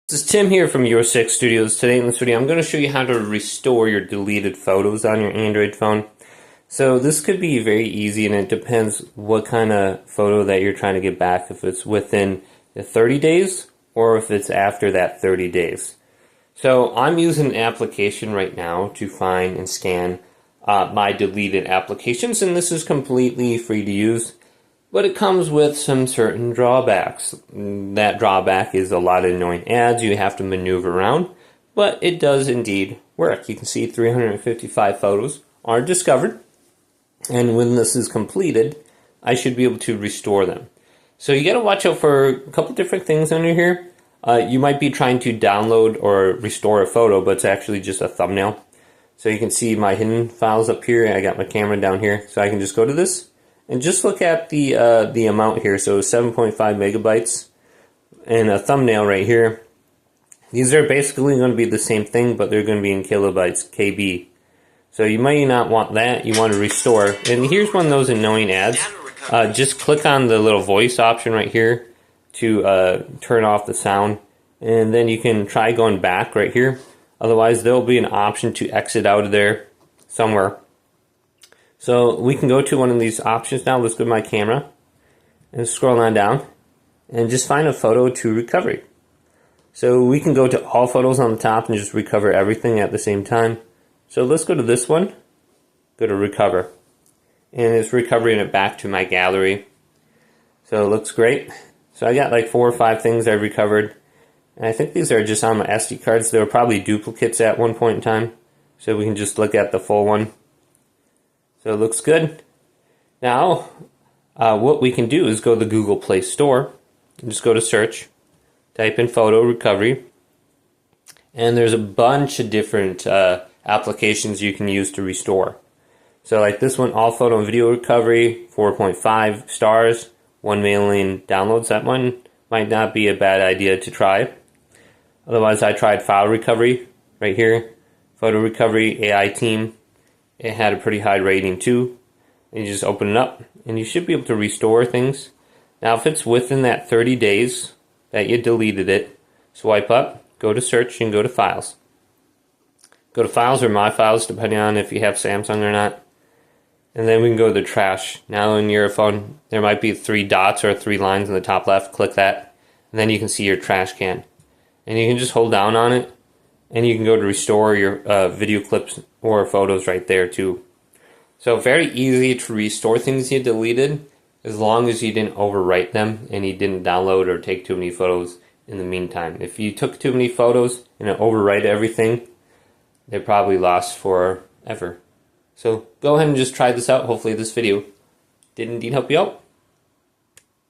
This is Tim here from Your 6 Studios. Today in this video I'm going to show you how to restore your deleted photos on your Android phone. So this could be very easy, and it depends what kind of photo that you're trying to get back, if it's within the 30 days or if it's after that 30 days. So I'm using an application right now to find and scan my deleted applications, and this is completely free to use. But it comes with some certain drawbacks. That drawback is a lot of annoying ads you have to maneuver around, but it does indeed work. You can see 355 photos are discovered, and when this is completed, I should be able to restore them. So you got to watch out for a couple different things under here. You might be trying to download or restore a photo, but it's actually just a thumbnail. So you can see my hidden files up here. I got my camera down here, so I can just go to this and just look at the amount here. So 7.5 megabytes and a thumbnail right here. These are basically going to be the same thing, but they're going to be in kilobytes, KB. So you might not want that. You want to restore. And here's one of those annoying ads. Just click on the little voice option right here to turn off the sound, and then you can try going back right here. Otherwise, there'll be an option to exit out of there somewhere. So we can go to one of these options now. Let's go to my camera and scroll on down and just find a photo to recovery. So we can go to all photos on the top and just recover everything at the same time. So let's go to this one, go to recover, and it's recovering it back to my gallery. So it looks great. So I got like 4 or 5 things I recovered, and I think these are just on my SD cards. They were probably duplicates at one point in time, so we can just look at the full one. So it looks good. Now, what we can do is go to the Google Play Store, and just go to search, type in photo recovery, and there's a bunch of different applications you can use to restore. So like this one, all photo and video recovery, 4.5 stars, 1 million downloads. That one might not be a bad idea to try. Otherwise, I tried file recovery right here, photo recovery AI team. It had a pretty high rating too. And you just open it up and you should be able to restore things. Now if it's within that 30 days that you deleted it, swipe up, go to search, and go to files. Go to files or my files, depending on if you have Samsung or not. And then we can go to the trash. Now in your phone there might be 3 dots or 3 lines in the top left. Click that and then you can see your trash can. And you can just hold down on it, and you can go to restore your video clips or photos right there too. So very easy to restore things you deleted, as long as you didn't overwrite them and you didn't download or take too many photos in the meantime. If you took too many photos and it overwrite everything, they're probably lost forever. So go ahead and just try this out. Hopefully this video did indeed help you out.